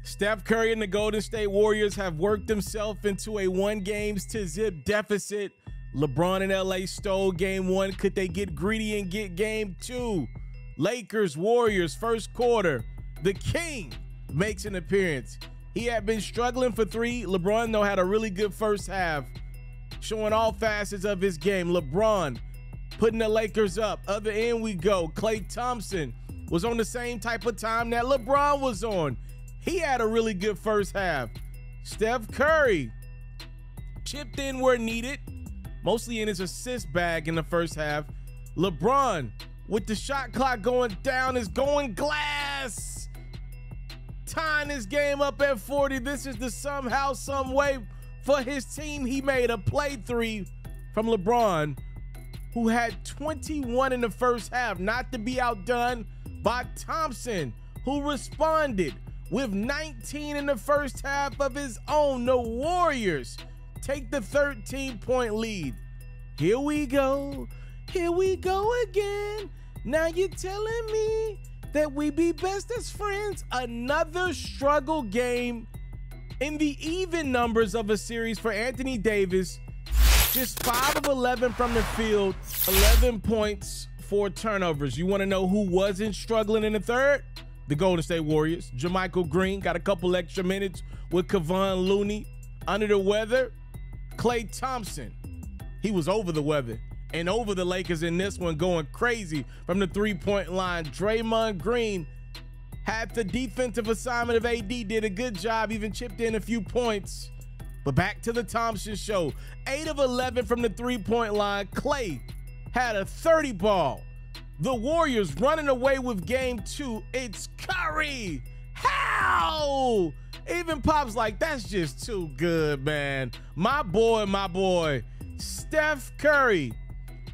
Steph Curry and the Golden State Warriors have worked themselves into a 1-0 deficit. LeBron and LA stole game 1. Could they get greedy and get game 2? Lakers, Warriors, first quarter. The King makes an appearance. He had been struggling for 3. LeBron, though, had a really good first half, showing all facets of his game. LeBron putting the Lakers up. Other end we go. Klay Thompson was on the same type of time that LeBron was on. He had a really good first half. Steph Curry chipped in where needed, mostly in his assist bag in the first half. LeBron, with the shot clock going down, is going glass, tying his game up at 40. This is the somehow, some way for his team. He made a play 3 from LeBron, who had 21 in the first half, not to be outdone by Thompson, who responded with 19 in the first half of his own. The Warriors take the 13-point lead. Here we go again. Now you're telling me that we be best as friends. Another struggle game in the even numbers of a series for Anthony Davis. Just 5 of 11 from the field, 11 points, 4 turnovers. You want to know who wasn't struggling in the third? The Golden State Warriors. JaMychal Green got a couple extra minutes with Kevon Looney. Under the weather, Klay Thompson. He was over the weather and over the Lakers in this one, going crazy from the 3-point line. Draymond Green had the defensive assignment of AD, did a good job, even chipped in a few points. But back to the Thompson show. 8 of 11 from the 3-point line. Klay had a 30 ball. The Warriors running away with game 2. It's Curry. How? Even Pop's like, that's just too good, man. My boy, Steph Curry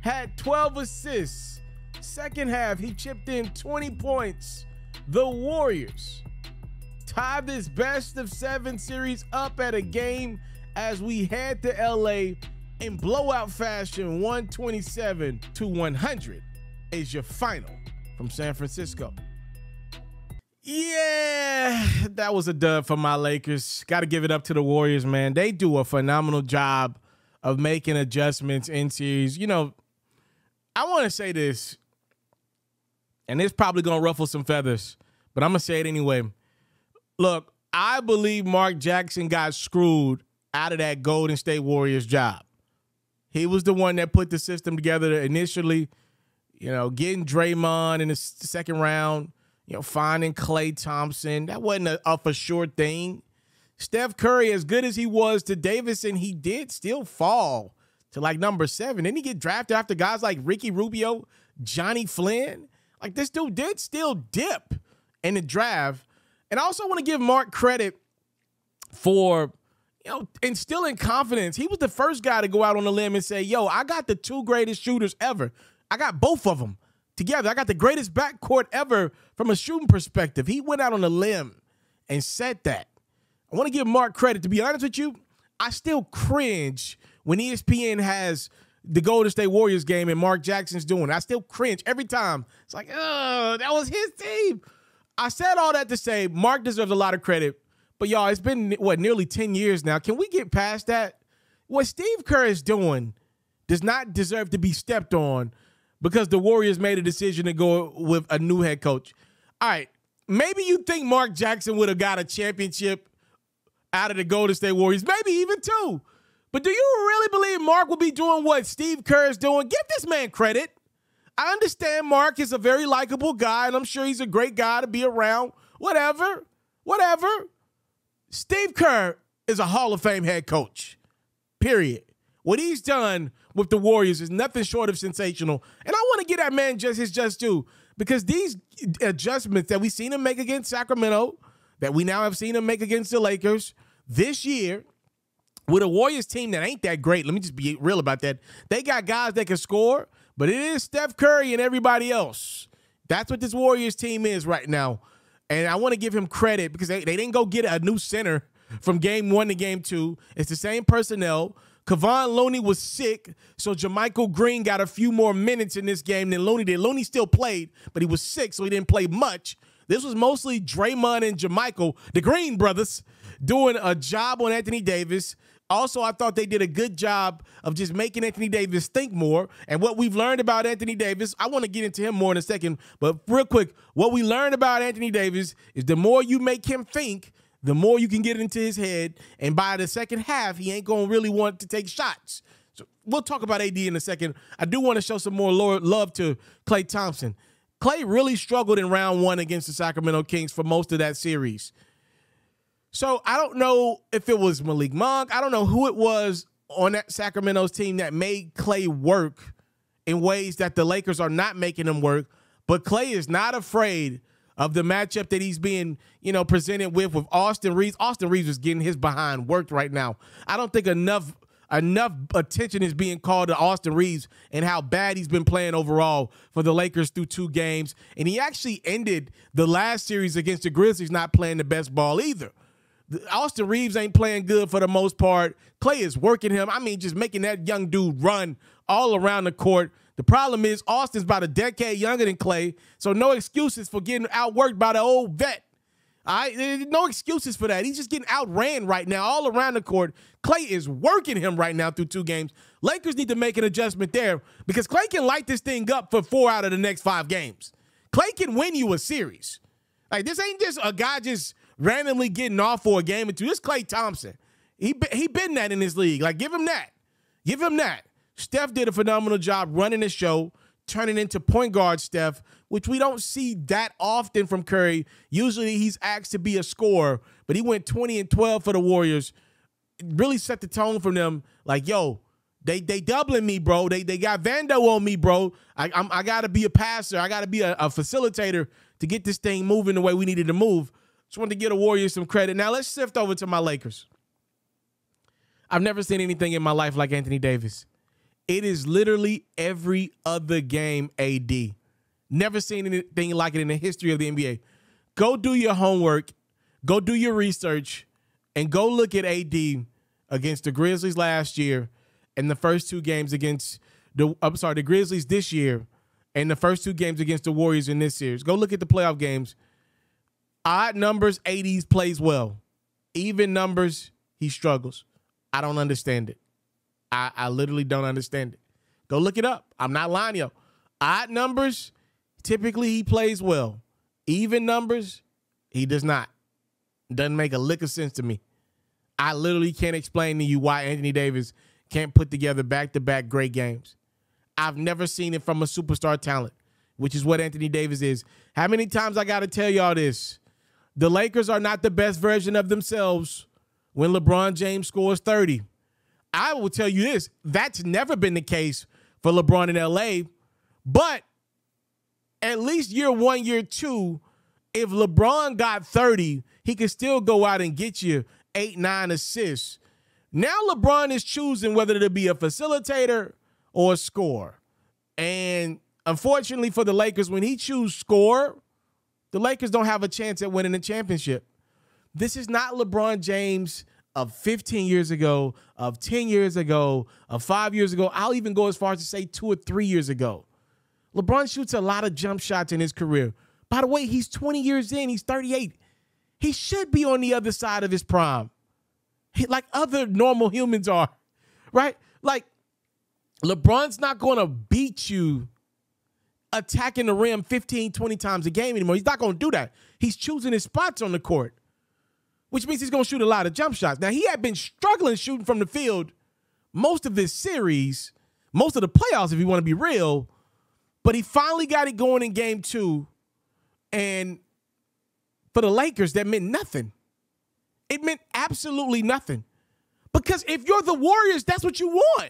had 12 assists. Second half, he chipped in 20 points. The Warriors tied this best of 7 series up at a game as we head to LA in blowout fashion. 127-100 is your final from San Francisco. Yeah, that was a dub for my Lakers. Got to give it up to the Warriors, man. They do a phenomenal job of making adjustments in series. You know, I want to say this, and it's probably going to ruffle some feathers, but I'm going to say it anyway. Look, I believe Mark Jackson got screwed out of that Golden State Warriors job. He was the one that put the system together initially, you know, getting Draymond in the second round, you know, finding Klay Thompson. That wasn't a for sure thing. Steph Curry, as good as he was to Davidson, he did still fall to like number 7. Didn't he get drafted after guys like Ricky Rubio, Johnny Flynn? Like, this dude did still dip in the draft. And I also want to give Mark credit for, you know, instilling confidence. He was the first guy to go out on a limb and say, yo, I got the 2 greatest shooters ever. I got both of them together. I got the greatest backcourt ever from a shooting perspective. He went out on a limb and said that. I want to give Mark credit. To be honest with you, I still cringe when ESPN has the Golden State Warriors game and Mark Jackson's doing it. I still cringe every time. It's like, oh, that was his team. I said all that to say Mark deserves a lot of credit. But, y'all, it's been, what, nearly 10 years now. Can we get past that? What Steve Kerr is doing does not deserve to be stepped on because the Warriors made a decision to go with a new head coach. All right, maybe you think Mark Jackson would have got a championship out of the Golden State Warriors, maybe even 2. But do you really believe Mark will be doing what Steve Kerr is doing? Give this man credit. I understand Mark is a very likable guy, and I'm sure he's a great guy to be around. Whatever. Steve Kerr is a Hall of Fame head coach, period. What he's done with the Warriors is nothing short of sensational. And I want to give that man just his just due, because these adjustments that we've seen him make against Sacramento, that we now have seen him make against the Lakers this year, with a Warriors team that ain't that great. Let me just be real about that. They got guys that can score, but it is Steph Curry and everybody else. That's what this Warriors team is right now. And I want to give him credit because they didn't go get a new center from game 1 to game 2. It's the same personnel. Kevon Looney was sick, so JaMychal Green got a few more minutes in this game than Looney did. Looney still played, but he was sick, so he didn't play much. This was mostly Draymond and JaMychal, the Green brothers, doing a job on Anthony Davis. Also, I thought they did a good job of just making Anthony Davis think more. And what we've learned about Anthony Davis, I want to get into him more in a second, but real quick, what we learned about Anthony Davis is the more you make him think, the more you can get into his head. And by the second half, he ain't going to really want to take shots. So we'll talk about AD in a second. I do want to show some more love to Klay Thompson. Klay really struggled in round 1 against the Sacramento Kings for most of that series. So I don't know if it was Malik Monk. I don't know who it was on that Sacramento's team that made Klay work in ways that the Lakers are not making him work. But Klay is not afraid of the matchup that he's being, presented with Austin Reeves. Austin Reeves is getting his behind worked right now. I don't think enough attention is being called to Austin Reeves and how bad he's been playing overall for the Lakers through 2 games. And he actually ended the last series against the Grizzlies not playing the best ball either. Austin Reeves ain't playing good for the most part. Klay is working him. I mean, just making that young dude run all around the court. The problem is Austin's about a decade younger than Klay, so no excuses for getting outworked by the old vet. All right? There's no excuses for that. He's just getting outran right now all around the court. Klay is working him right now through 2 games. Lakers need to make an adjustment there because Klay can light this thing up for 4 out of the next 5 games. Klay can win you a series. Like, this ain't just a guy just randomly getting off for a game or 2. This Klay Thompson. He been that in this league. Like, give him that. Give him that. Steph did a phenomenal job running the show, turning into point guard Steph, which we don't see that often from Curry. Usually he's asked to be a scorer, but he went 20 and 12 for the Warriors. It really set the tone for them. Like, yo, they doubling me, bro. They got Vando on me, bro. I got to be a passer. I got to be a facilitator to get this thing moving the way we needed to move. Just wanted to give the Warriors some credit. Now let's shift over to my Lakers. I've never seen anything in my life like Anthony Davis. It is literally every other game AD. Never seen anything like it in the history of the NBA. Go do your homework. Go do your research. And go look at AD against the Grizzlies last year and the first 2 games against the Grizzlies this year and the first 2 games against the Warriors in this series. Go look at the playoff games. Odd numbers, AD plays well. Even numbers, he struggles. I don't understand it. I literally don't understand it. Go look it up. I'm not lying to you. Odd numbers, typically he plays well. Even numbers, he does not. Doesn't make a lick of sense to me. I literally can't explain to you why Anthony Davis can't put together back-to-back great games. I've never seen it from a superstar talent, which is what Anthony Davis is. How many times I got to tell y'all this? The Lakers are not the best version of themselves when LeBron James scores 30. I will tell you this, that's never been the case for LeBron in LA, but at least year 1, year 2, if LeBron got 30, he could still go out and get you 8, 9 assists. Now LeBron is choosing whether to be a facilitator or a scorer. And unfortunately for the Lakers, when he chooses score, the Lakers don't have a chance at winning the championship. This is not LeBron James of 15 years ago, of 10 years ago, of 5 years ago. I'll even go as far as to say 2 or 3 years ago. LeBron shoots a lot of jump shots in his career. By the way, he's 20 years in. He's 38. He should be on the other side of his prime, like other normal humans are, right? Like, LeBron's not going to beat you attacking the rim 15, 20 times a game anymore. He's not going to do that. He's choosing his spots on the court, which means he's going to shoot a lot of jump shots. Now, he had been struggling shooting from the field most of this series, most of the playoffs, if you want to be real, but he finally got it going in game 2, and for the Lakers, that meant nothing. It meant absolutely nothing. Because if you're the Warriors, that's what you want.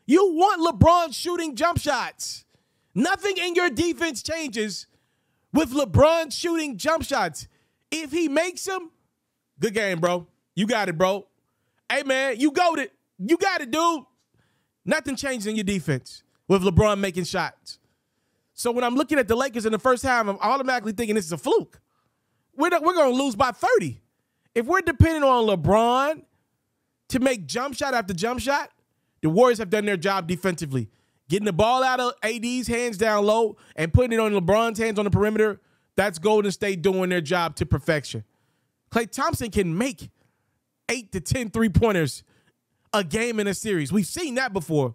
You want LeBron shooting jump shots. Nothing in your defense changes with LeBron shooting jump shots. If he makes them, good game, bro. You got it, bro. Hey, man, you got it. You got it, dude. Nothing changes in your defense with LeBron making shots. So when I'm looking at the Lakers in the first half, I'm automatically thinking this is a fluke. We're going to lose by 30. If we're depending on LeBron to make jump shot after jump shot, the Warriors have done their job defensively. Getting the ball out of AD's hands down low and putting it on LeBron's hands on the perimeter, That's Golden State doing their job to perfection. Klay Thompson can make 8 to 10 3-pointers a game in a series. We've seen that before.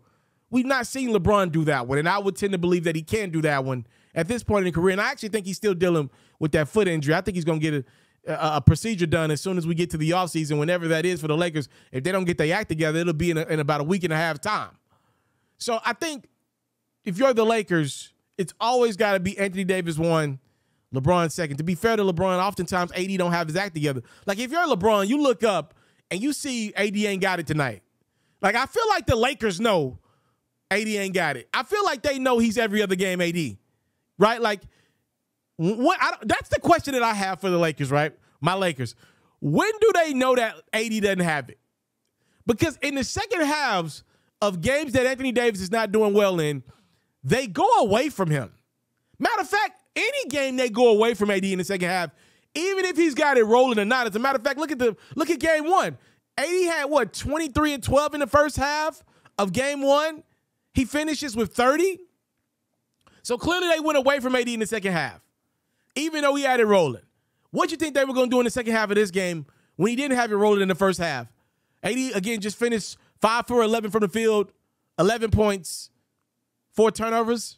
We've not seen LeBron do that one, and I would tend to believe that he can do that one at this point in his career. And I actually think he's still dealing with that foot injury. I think he's going to get a procedure done as soon as we get to the offseason, whenever that is for the Lakers. If they don't get their act together, it'll be in about a week and a half time. So I think if you're the Lakers, it's always got to be Anthony Davis 1, LeBron 2nd. To be fair to LeBron, oftentimes AD don't have his act together. Like, if you're LeBron, you look up and you see AD ain't got it tonight. Like, I feel like the Lakers know AD ain't got it. I feel like they know he's every other game AD, right? Like, that's the question that I have for the Lakers, right? My Lakers. When do they know that AD doesn't have it? Because in the second halves of games that Anthony Davis is not doing well in, they go away from him. Matter of fact, any game they go away from AD in the second half, even if he's got it rolling or not. As a matter of fact, look at game one. AD had 23 and 12 in the first half of game one. He finishes with 30. So clearly they went away from AD in the second half, even though he had it rolling. What do you think they were going to do in the second half of this game when he didn't have it rolling in the first half? AD, again, just finished 5 for 11 from the field, 11 points, 4 turnovers.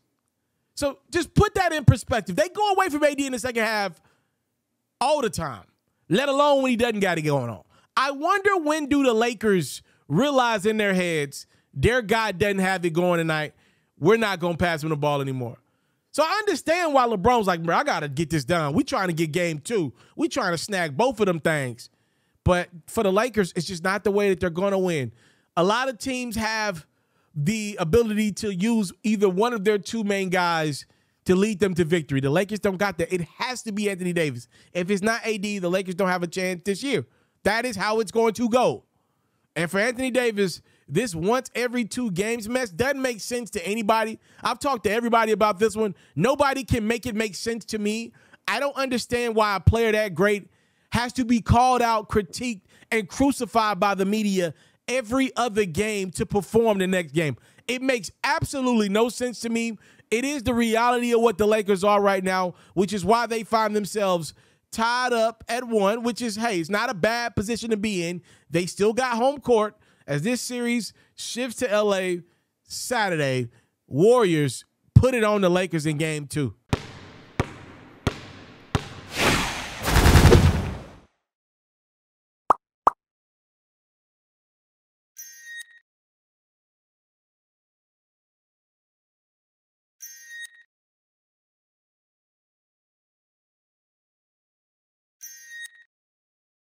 So just put that in perspective. They go away from AD in the second half all the time, let alone when he doesn't got it going on. I wonder, when do the Lakers realize in their heads their guy doesn't have it going tonight, we're not going to pass him the ball anymore. So I understand why LeBron's like, bro, I got to get this done. We trying to get game 2. We trying to snag both of them things. But for the Lakers, it's just not the way that they're going to win. A lot of teams have the ability to use either one of their 2 main guys to lead them to victory. The Lakers don't got that. It has to be Anthony Davis. If it's not AD, the Lakers don't have a chance this year. That is how it's going to go. And for Anthony Davis, this once every 2 games mess doesn't make sense to anybody. I've talked to everybody about this one. Nobody can make it make sense to me. I don't understand why a player that great has to be called out, critiqued, and crucified by the media every other game to perform the next game. It makes absolutely no sense to me. It is the reality of what the Lakers are right now, which is why they find themselves tied up at 1, which is, hey, it's not a bad position to be in. They still got home court as this series shifts to LA Saturday. Warriors put it on the Lakers in game 2.